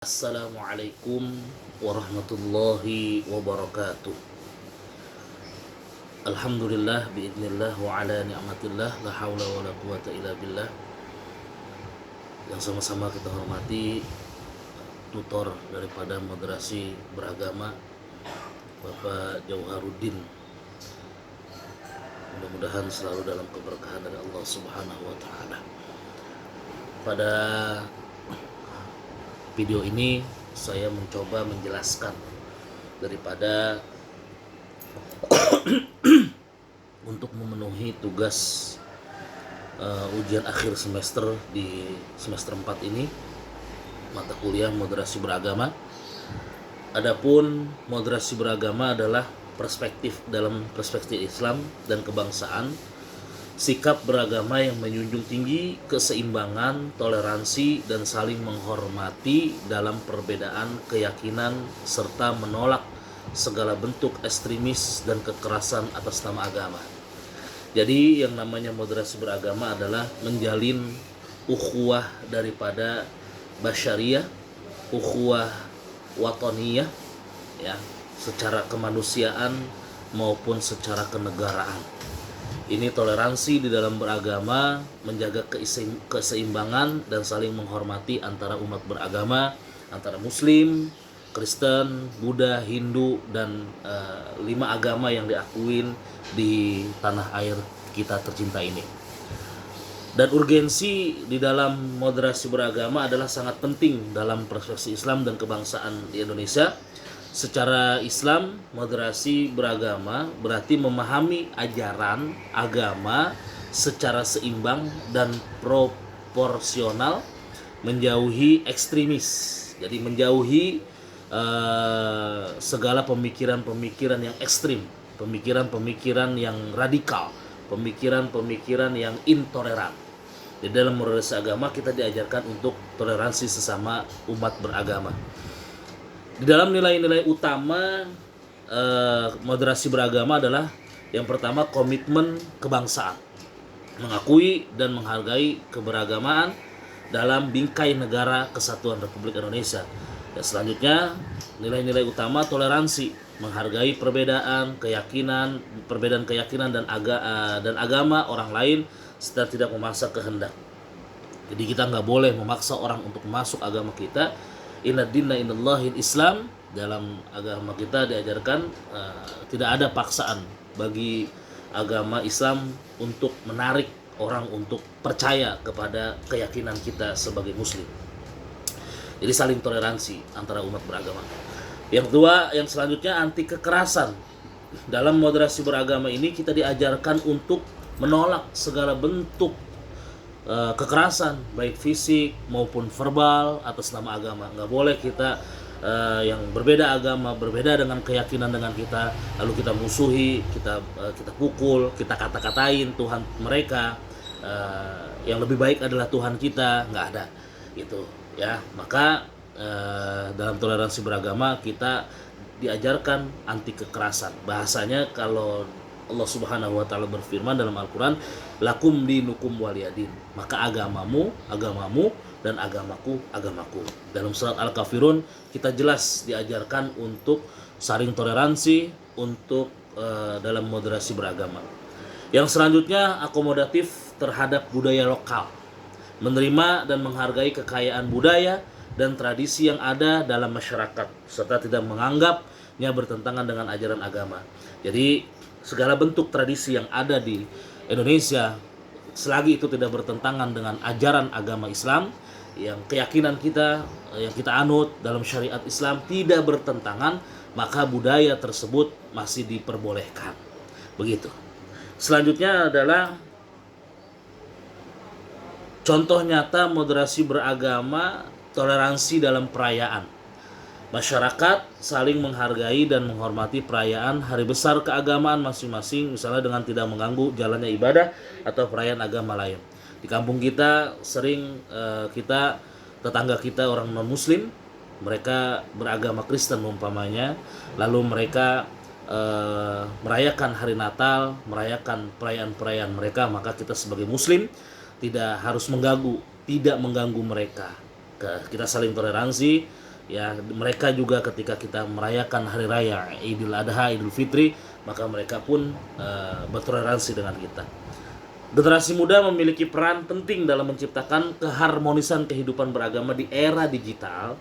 Assalamualaikum warahmatullahi wabarakatuh. Alhamdulillah biidznillah wa ala ni'matillah la haula wa la quwata illa billah. Yang sama-sama kita hormati tutor daripada moderasi beragama Bapak Jauharuddin. Mudah-mudahan selalu dalam keberkahan dari Allah Subhanahu wa taala. Pada video ini saya mencoba menjelaskan daripada untuk memenuhi tugas ujian akhir semester di semester 4 ini, mata kuliah moderasi beragama. Adapun moderasi beragama adalah dalam perspektif Islam dan kebangsaan, sikap beragama yang menjunjung tinggi keseimbangan, toleransi, dan saling menghormati dalam perbedaan keyakinan serta menolak segala bentuk ekstremis dan kekerasan atas nama agama. Jadi yang namanya moderasi beragama adalah menjalin ukhuwah daripada basyariyah, ukhuwah watoniyah, ya, secara kemanusiaan maupun secara kenegaraan. Ini toleransi di dalam beragama, menjaga keseimbangan dan saling menghormati antara umat beragama, antara Muslim, Kristen, Buddha, Hindu, dan 5 agama yang diakuin di tanah air kita tercinta ini. Dan urgensi di dalam moderasi beragama adalah sangat penting dalam perspektif Islam dan kebangsaan di Indonesia. Secara Islam, moderasi beragama berarti memahami ajaran agama secara seimbang dan proporsional, menjauhi ekstremis. Jadi menjauhi segala pemikiran-pemikiran yang ekstrim, pemikiran-pemikiran yang radikal, pemikiran-pemikiran yang intoleran. Di dalam moderasi agama kita diajarkan untuk toleransi sesama umat beragama. Di dalam nilai-nilai utama moderasi beragama adalah yang pertama, komitmen kebangsaan, mengakui dan menghargai keberagamaan dalam bingkai negara kesatuan Republik Indonesia. Dan selanjutnya, nilai-nilai utama toleransi, menghargai perbedaan keyakinan dan agama orang lain serta tidak memaksa kehendak. Jadi kita nggak boleh memaksa orang untuk masuk agama kita. Inna dinna indallahil Islam. Dalam agama kita diajarkan tidak ada paksaan bagi agama Islam untuk menarik orang untuk percaya kepada keyakinan kita sebagai Muslim. Jadi saling toleransi antara umat beragama. Yang kedua, yang selanjutnya, anti kekerasan. Dalam moderasi beragama ini kita diajarkan untuk menolak segala bentuk kekerasan, baik fisik maupun verbal atas nama agama. Nggak boleh kita yang berbeda agama, berbeda dengan keyakinan dengan kita, lalu kita musuhi, kita pukul, kita kata-katain Tuhan mereka. Yang lebih baik adalah Tuhan kita, nggak ada itu, ya. Maka dalam toleransi beragama kita diajarkan anti kekerasan. Bahasanya kalau Allah Subhanahu wa taala berfirman dalam Al-Qur'an, lakum dinukum waliyadin, maka agamamu dan agamaku. Dalam surat Al-Kafirun kita jelas diajarkan untuk saling toleransi, untuk dalam moderasi beragama. Yang selanjutnya, akomodatif terhadap budaya lokal, menerima dan menghargai kekayaan budaya dan tradisi yang ada dalam masyarakat serta tidak menganggapnya bertentangan dengan ajaran agama. Jadi segala bentuk tradisi yang ada di Indonesia, selagi itu tidak bertentangan dengan ajaran agama Islam, yang keyakinan kita, yang kita anut dalam syariat Islam tidak bertentangan, maka budaya tersebut masih diperbolehkan. Begitu. Selanjutnya adalah contoh nyata moderasi beragama, toleransi dalam perayaan. Masyarakat saling menghargai dan menghormati perayaan hari besar keagamaan masing-masing, misalnya dengan tidak mengganggu jalannya ibadah atau perayaan agama lain. Di kampung kita sering tetangga kita orang non-muslim, mereka beragama Kristen umpamanya, lalu mereka merayakan hari Natal, merayakan perayaan-perayaan mereka, maka kita sebagai Muslim tidak harus tidak mengganggu mereka. Kita saling toleransi, Ya, mereka juga ketika kita merayakan hari raya Idul Adha, Idul Fitri, maka mereka pun bertoleransi dengan kita. Generasi muda memiliki peran penting dalam menciptakan keharmonisan kehidupan beragama di era digital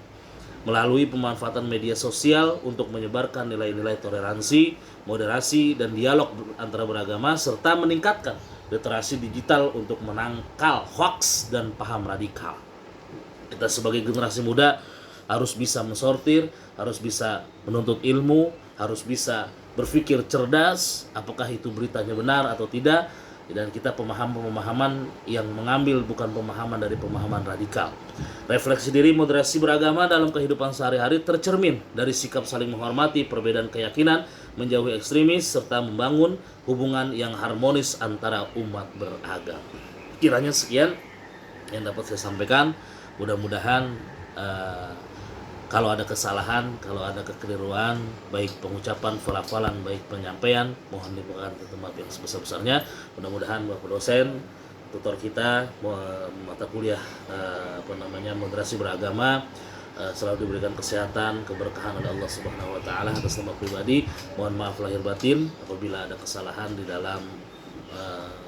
melalui pemanfaatan media sosial untuk menyebarkan nilai-nilai toleransi, moderasi, dan dialog antara beragama serta meningkatkan literasi digital untuk menangkal hoaks dan paham radikal. Kita sebagai generasi muda harus bisa mensortir, harus bisa menuntut ilmu, harus bisa berpikir cerdas, apakah itu beritanya benar atau tidak, dan kita pemahaman yang mengambil bukan pemahaman dari pemahaman radikal. Refleksi diri moderasi beragama dalam kehidupan sehari-hari tercermin dari sikap saling menghormati perbedaan keyakinan, menjauhi ekstremis, serta membangun hubungan yang harmonis antara umat beragama. Kiranya sekian yang dapat saya sampaikan. Mudah-mudahan kalau ada kesalahan, kalau ada kekeliruan, baik pengucapan, pelafalan, baik penyampaian, mohon dibukakan maaf yang sebesar-besarnya. Mudah-mudahan Bapak dosen, tutor kita mata kuliah moderasi beragama selalu diberikan kesehatan, keberkahan oleh Allah Subhanahu wa taala. Atas nama pribadi, mohon maaf lahir batin apabila ada kesalahan di dalam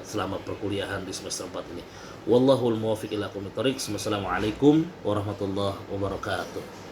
selama perkuliahan di semester 4 ini. Wallahul muwaffiq ila aqwamit thoriq. Wassalamualaikum warahmatullahi wabarakatuh.